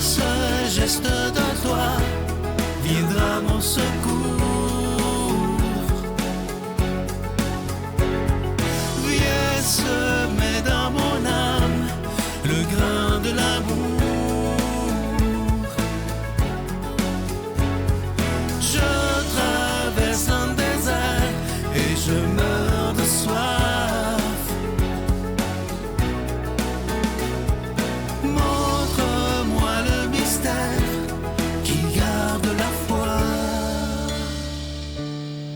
seul geste de toi viendra mon secours. Viens semer dans mon âme le grain de l'amour. Je traverse un désert et je meurs de soif. Montre-moi le mystère qui garde la foi.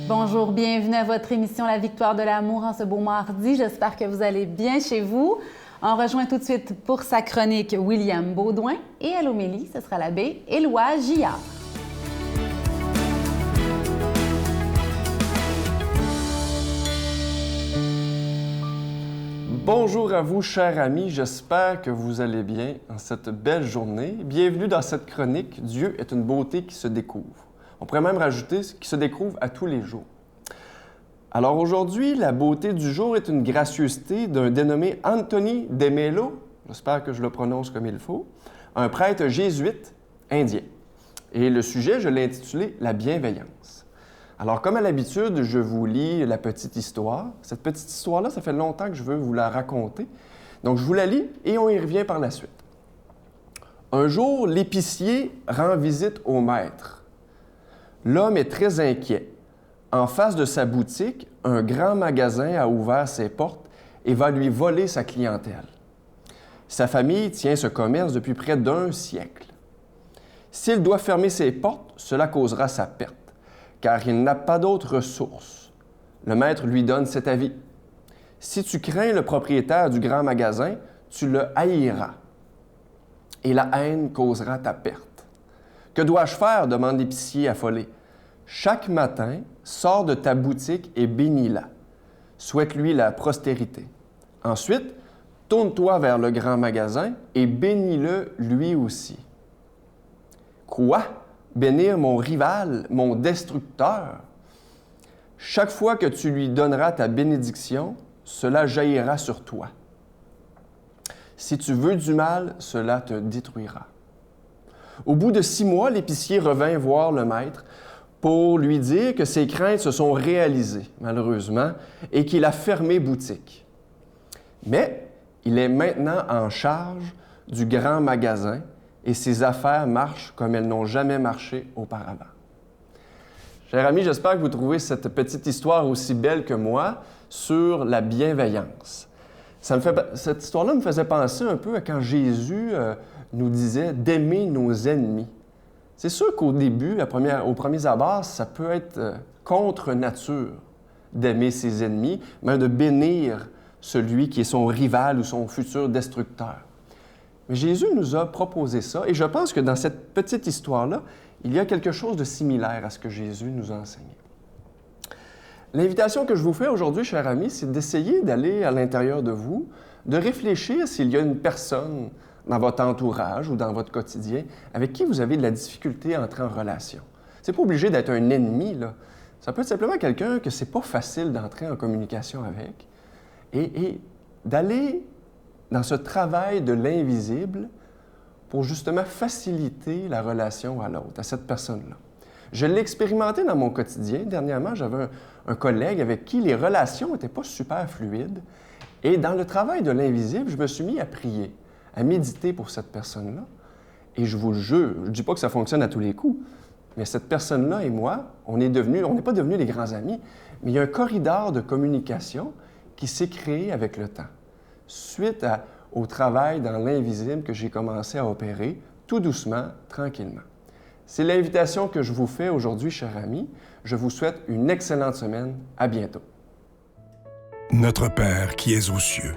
Bonjour, bienvenue à votre émission La Victoire de l'amour en ce beau mardi. J'espère que vous allez bien chez vous. On rejoint tout de suite pour sa chronique William Baudouin et à l'homélie, ce sera l'abbé Éloi Gillard. Bonjour à vous, chers amis, j'espère que vous allez bien en cette belle journée. Bienvenue dans cette chronique « Dieu est une beauté qui se découvre ». On pourrait même rajouter « qui se découvre à tous les jours ». Alors aujourd'hui, la beauté du jour est une gracieuseté d'un dénommé Anthony de Mello, j'espère que je le prononce comme il faut, un prêtre jésuite indien. Et le sujet, je l'ai intitulé « La bienveillance ». Alors, comme à l'habitude, je vous lis la petite histoire. Cette petite histoire-là, ça fait longtemps que je veux vous la raconter. Donc, je vous la lis et on y revient par la suite. Un jour, l'épicier rend visite au maître. L'homme est très inquiet. En face de sa boutique, un grand magasin a ouvert ses portes et va lui voler sa clientèle. Sa famille tient ce commerce depuis près d'1 siècle. S'il doit fermer ses portes, cela causera sa perte, car il n'a pas d'autre ressource. Le maître lui donne cet avis. Si tu crains le propriétaire du grand magasin, tu le haïras, et la haine causera ta perte. Que dois-je faire? Demande l'épicier affolé. Chaque matin, sors de ta boutique et bénis-la. Souhaite-lui la prospérité. Ensuite, tourne-toi vers le grand magasin et bénis-le lui aussi. Quoi? Bénir mon rival, mon destructeur? Chaque fois que tu lui donneras ta bénédiction, cela jaillira sur toi. Si tu veux du mal, cela te détruira. Au bout de 6 mois, l'épicier revint voir le maître pour lui dire que ses craintes se sont réalisées, malheureusement, et qu'il a fermé boutique. Mais il est maintenant en charge du grand magasin et ses affaires marchent comme elles n'ont jamais marché auparavant. Chers amis, j'espère que vous trouvez cette petite histoire aussi belle que moi sur la bienveillance. Cette histoire-là me faisait penser un peu à quand Jésus nous disait d'aimer nos ennemis. C'est sûr qu'au début, aux premiers abords, ça peut être contre nature d'aimer ses ennemis, mais de bénir celui qui est son rival ou son futur destructeur. Mais Jésus nous a proposé ça, et je pense que dans cette petite histoire-là, il y a quelque chose de similaire à ce que Jésus nous a enseigné. L'invitation que je vous fais aujourd'hui, chers amis, c'est d'essayer d'aller à l'intérieur de vous, de réfléchir s'il y a une personne dans votre entourage ou dans votre quotidien avec qui vous avez de la difficulté à entrer en relation. C'est pas obligé d'être un ennemi, là. Ça peut être simplement quelqu'un que c'est pas facile d'entrer en communication avec et d'aller dans ce travail de l'invisible pour justement faciliter la relation à l'autre, à cette personne-là. Je l'ai expérimenté dans mon quotidien. Dernièrement, j'avais un collègue avec qui les relations n'étaient pas super fluides. Et dans le travail de l'invisible, je me suis mis à prier, à méditer pour cette personne-là. Et je vous le jure, je ne dis pas que ça fonctionne à tous les coups, mais cette personne-là et moi, on n'est pas devenus les grands amis, mais il y a un corridor de communication qui s'est créé avec le temps, suite au travail dans l'invisible que j'ai commencé à opérer, tout doucement, tranquillement. C'est l'invitation que je vous fais aujourd'hui, chers amis. Je vous souhaite une excellente semaine. À bientôt. Notre Père qui es aux cieux,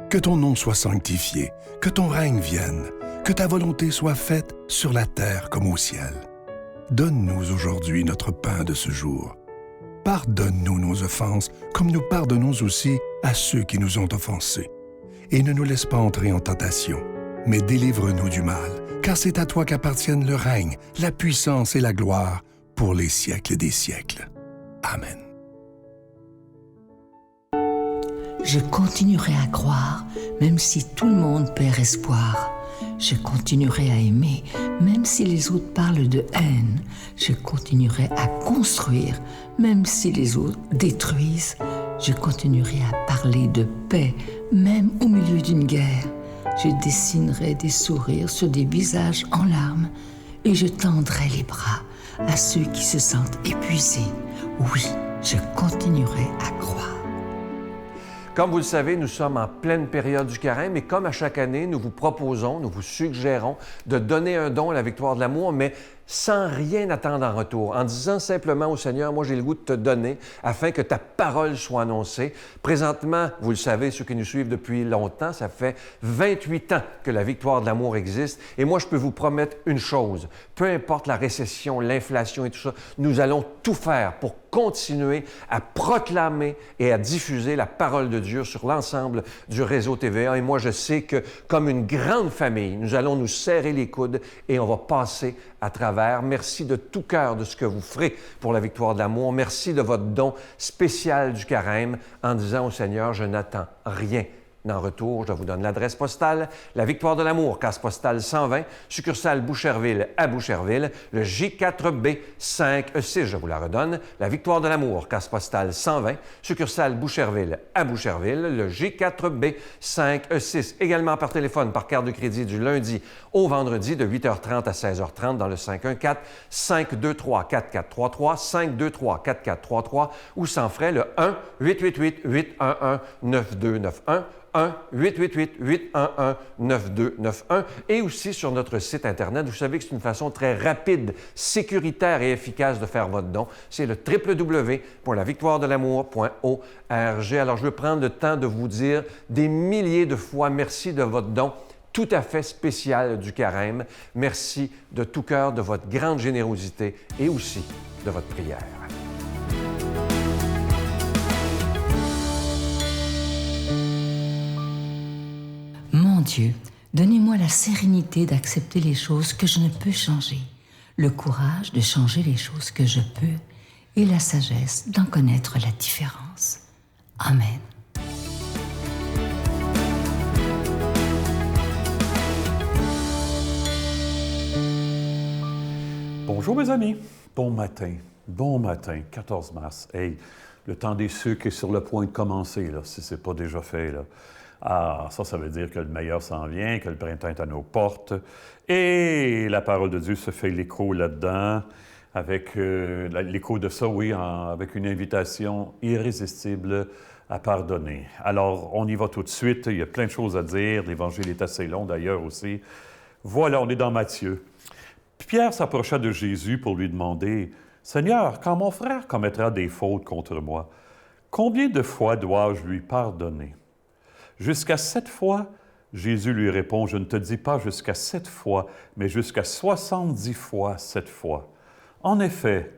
que ton nom soit sanctifié, que ton règne vienne, que ta volonté soit faite sur la terre comme au ciel. Donne-nous aujourd'hui notre pain de ce jour. Pardonne-nous nos offenses, comme nous pardonnons aussi à ceux qui nous ont offensés. Et ne nous laisse pas entrer en tentation, mais délivre-nous du mal, car c'est à toi qu'appartiennent le règne, la puissance et la gloire pour les siècles des siècles. Amen. Je continuerai à croire, même si tout le monde perd espoir. je continuerai à aimer, même si les autres parlent de haine. Je continuerai à construire, même si les autres détruisent. Je continuerai à parler de paix, même au milieu d'une guerre. Je dessinerai des sourires sur des visages en larmes et je tendrai les bras à ceux qui se sentent épuisés. Oui, je continuerai à croire. Comme vous le savez, nous sommes en pleine période du carême et comme à chaque année, nous vous proposons, nous vous suggérons de donner un don à la victoire de l'amour, mais sans rien attendre en retour, en disant simplement au Seigneur, moi j'ai le goût de te donner afin que ta parole soit annoncée. Présentement, vous le savez, ceux qui nous suivent depuis longtemps, ça fait 28 ans que la victoire de l'amour existe et moi je peux vous promettre une chose, peu importe la récession, l'inflation et tout ça, nous allons tout faire pour continuer à proclamer et à diffuser la parole de Dieu sur l'ensemble du réseau TVA. Et moi, je sais que, comme une grande famille, nous allons nous serrer les coudes et on va passer à travers. Merci de tout cœur de ce que vous ferez pour la victoire de l'amour. Merci de votre don spécial du carême en disant au Seigneur, je n'attends rien en retour. Je vous donne l'adresse postale, la Victoire de l'amour, case postale 120, succursale Boucherville à Boucherville, le J4B 5E6, je vous la redonne, la Victoire de l'amour, case postale 120, succursale Boucherville à Boucherville, le J4B 5E6, également par téléphone, par carte de crédit du lundi au vendredi de 8h30 à 16h30 dans le 514-523-4433, 523-4433 ou sans frais le 1-888-811-9291, 1-888-811-9291 et aussi sur notre site Internet. Vous savez que c'est une façon très rapide, sécuritaire et efficace de faire votre don. C'est le www.lavictoiredelamour.org. Alors, je veux prendre le temps de vous dire des milliers de fois merci de votre don tout à fait spécial du carême. Merci de tout cœur de votre grande générosité et aussi de votre prière. Mon Dieu, donnez-moi la sérénité d'accepter les choses que je ne peux changer, le courage de changer les choses que je peux et la sagesse d'en connaître la différence. Amen. Bonjour mes amis, bon matin, 14 mars. Hey, le temps des sucres est sur le point de commencer, là, si ce n'est pas déjà fait, là. Ah, ça veut dire que le meilleur s'en vient, que le printemps est à nos portes. Et la parole de Dieu se fait l'écho là-dedans, avec l'écho de ça, oui, avec une invitation irrésistible à pardonner. Alors, on y va tout de suite. Il y a plein de choses à dire. L'Évangile est assez long, d'ailleurs, aussi. Voilà, on est dans Matthieu. Pierre s'approcha de Jésus pour lui demander, « Seigneur, quand mon frère commettra des fautes contre moi, combien de fois dois-je lui pardonner? » Jusqu'à 7 fois, Jésus lui répond, « Je ne te dis pas jusqu'à 7 fois, mais jusqu'à 70 fois 7 fois. » En effet,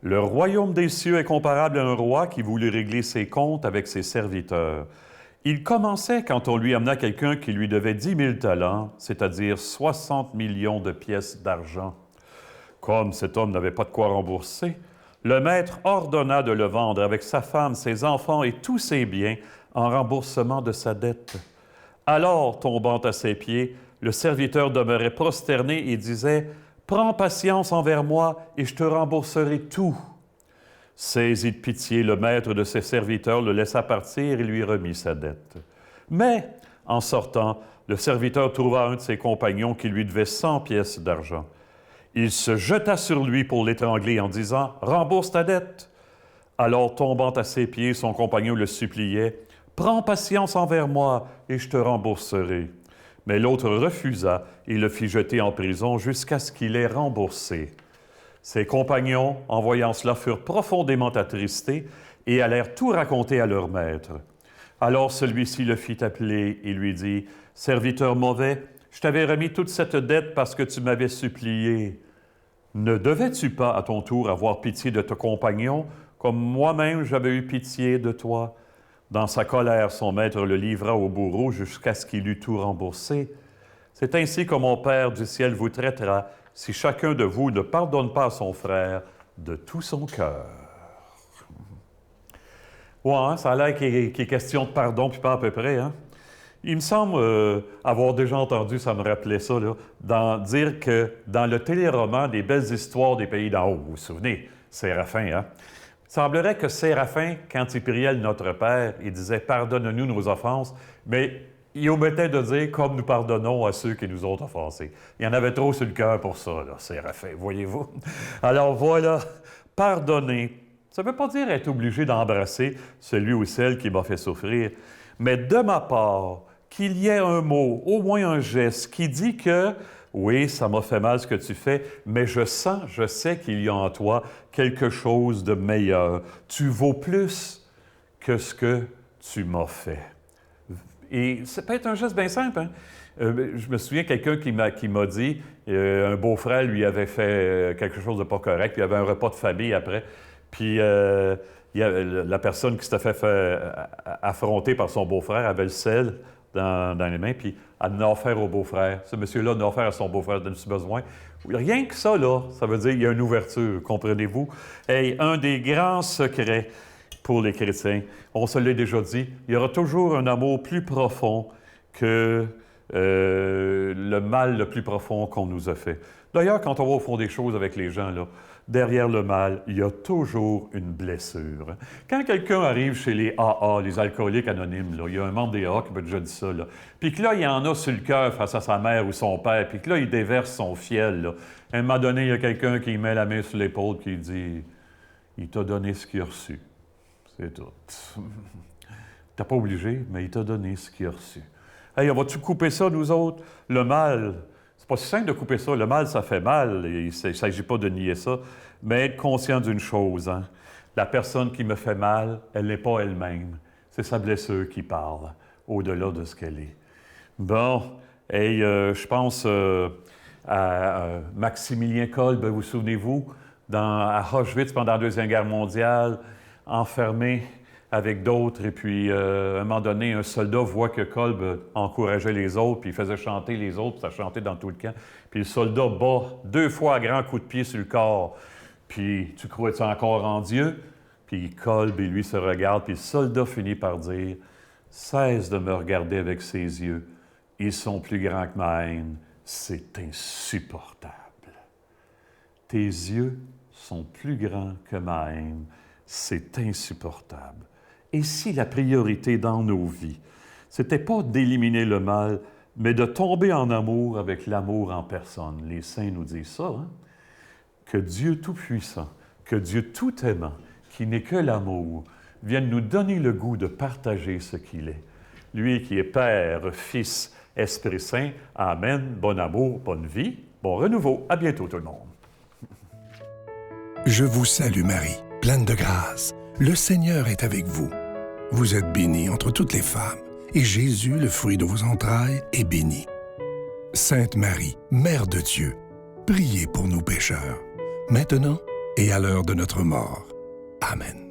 le royaume des cieux est comparable à un roi qui voulut régler ses comptes avec ses serviteurs. Il commençait quand on lui amena quelqu'un qui lui devait 10 000 talents, c'est-à-dire 60 millions de pièces d'argent. Comme cet homme n'avait pas de quoi rembourser, le maître ordonna de le vendre avec sa femme, ses enfants et tous ses biens en remboursement de sa dette. Alors, tombant à ses pieds, le serviteur demeurait prosterné et disait « Prends patience envers moi et je te rembourserai tout. » Saisi de pitié, le maître de ses serviteurs le laissa partir et lui remit sa dette. Mais, en sortant, le serviteur trouva un de ses compagnons qui lui devait 100 pièces d'argent. Il se jeta sur lui pour l'étrangler en disant « Rembourse ta dette. » Alors, tombant à ses pieds, son compagnon le suppliait « Prends patience envers moi et je te rembourserai. » Mais l'autre refusa et le fit jeter en prison jusqu'à ce qu'il ait remboursé. Ses compagnons, en voyant cela, furent profondément attristés et allèrent tout raconter à leur maître. Alors celui-ci le fit appeler et lui dit « Serviteur mauvais, je t'avais remis toute cette dette parce que tu m'avais supplié. Ne devais-tu pas à ton tour avoir pitié de ton compagnon, comme moi-même j'avais eu pitié de toi? » Dans sa colère, son maître le livra au bourreau jusqu'à ce qu'il eût tout remboursé. C'est ainsi que mon Père du ciel vous traitera si chacun de vous ne pardonne pas à son frère de tout son cœur. Ouais, ça a l'air qu'il est question de pardon, puis pas à peu près, hein? Il me semble avoir déjà entendu, ça me rappelait ça, là, dire que dans le téléroman des belles histoires des pays d'en haut, vous vous souvenez, Séraphin, hein? Il semblerait que Séraphin, quand il priait le Notre Père, il disait « Pardonne-nous nos offenses », mais il omettait de dire « Comme nous pardonnons à ceux qui nous ont offensés ». Il y en avait trop sur le cœur pour ça, là, Séraphin, voyez-vous. Alors voilà, pardonner, ça ne veut pas dire être obligé d'embrasser celui ou celle qui m'a fait souffrir, mais de ma part, qu'il y ait un mot, au moins un geste, qui dit que oui, ça m'a fait mal ce que tu fais, mais je sais qu'il y a en toi quelque chose de meilleur. Tu vaux plus que ce que tu m'as fait. Et ça peut être un geste bien simple, hein? Je me souviens quelqu'un qui m'a dit, un beau-frère lui avait fait quelque chose de pas correct, puis il y avait un repas de famille après, puis la personne qui s'était fait affronter par son beau-frère avait le sel dans les mains, puis elle en a offert au beau-frère. Ce monsieur-là en a offert à son beau-frère, donne-tu besoin? Rien que ça, là, ça veut dire qu'il y a une ouverture, comprenez-vous? Et un des grands secrets pour les chrétiens, on se l'est déjà dit, il y aura toujours un amour plus profond que le mal le plus profond qu'on nous a fait. D'ailleurs, quand on va au fond des choses avec les gens, là, derrière le mal, il y a toujours une blessure. Quand quelqu'un arrive chez les AA, les alcooliques anonymes, là, il y a un membre des AA qui m'a déjà dit ça, là, puis que là, il y en a sur le cœur face à sa mère ou son père, puis que là, il déverse son fiel. Là. À un moment donné, il y a quelqu'un qui met la main sur l'épaule qui dit « Il t'a donné ce qu'il a reçu. » C'est tout. T'as pas obligé, mais il t'a donné ce qu'il a reçu. Hey, on va-tu couper ça, nous autres? Le mal, c'est pas si simple de couper ça. Le mal, ça fait mal. Il ne s'agit pas de nier ça. Mais être conscient d'une chose, hein? La personne qui me fait mal, elle n'est pas elle-même. C'est sa blessure qui parle, au-delà de ce qu'elle est. Bon, et je pense à Maximilien Kolbe, vous souvenez-vous, à Auschwitz pendant la Deuxième Guerre mondiale, enfermé avec d'autres, et puis à un moment donné, un soldat voit que Kolbe encourageait les autres, puis il faisait chanter les autres, puis ça chantait dans tout le camp. Puis le soldat bat 2 fois à grands coups de pied sur le corps. Puis tu crois-tu encore en Dieu? Puis Kolbe et lui se regardent, puis le soldat finit par dire « Cesse de me regarder avec ses yeux. Ils sont plus grands que ma haine. C'est insupportable. Tes yeux sont plus grands que ma haine. C'est insupportable. » Et si la priorité dans nos vies, c'était pas d'éliminer le mal, mais de tomber en amour avec l'amour en personne. Les saints nous disent ça, hein? Que Dieu Tout-Puissant, que Dieu Tout-Aimant, qui n'est que l'amour, vienne nous donner le goût de partager ce qu'il est. Lui qui est Père, Fils, Esprit Saint, Amen, bon amour, bonne vie, bon renouveau. À bientôt tout le monde. Je vous salue Marie, pleine de grâce. Le Seigneur est avec vous. Vous êtes bénie entre toutes les femmes, et Jésus, le fruit de vos entrailles, est béni. Sainte Marie, Mère de Dieu, priez pour nous pécheurs, maintenant et à l'heure de notre mort. Amen.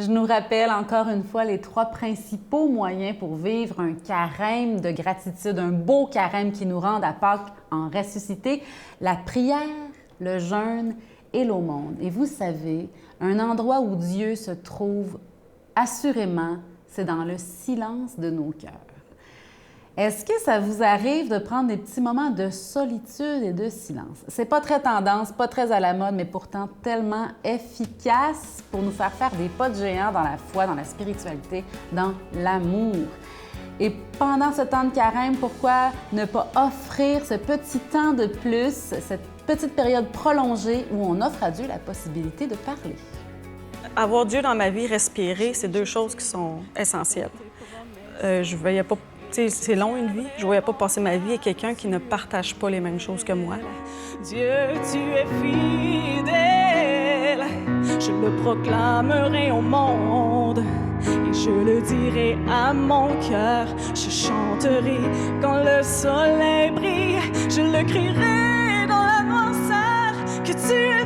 Je nous rappelle encore une fois les 3 principaux moyens pour vivre un carême de gratitude, un beau carême qui nous rende à Pâques en ressuscité, la prière, le jeûne et l'aumône. Et vous savez, un endroit où Dieu se trouve assurément, c'est dans le silence de nos cœurs. Est-ce que ça vous arrive de prendre des petits moments de solitude et de silence? C'est pas très tendance, pas très à la mode, mais pourtant tellement efficace pour nous faire des pas de géant dans la foi, dans la spiritualité, dans l'amour. Et pendant ce temps de carême, pourquoi ne pas offrir ce petit temps de plus, cette petite période prolongée où on offre à Dieu la possibilité de parler? Avoir Dieu dans ma vie, respirer, c'est 2 choses qui sont essentielles. Je voyais pas... C'est long une vie. Je ne voyais pas passer ma vie avec quelqu'un qui ne partage pas les mêmes choses que moi. Dieu, tu es fidèle. Je le proclamerai au monde et je le dirai à mon cœur. Je chanterai quand le soleil brille. Je le crierai dans la noirceur que tu es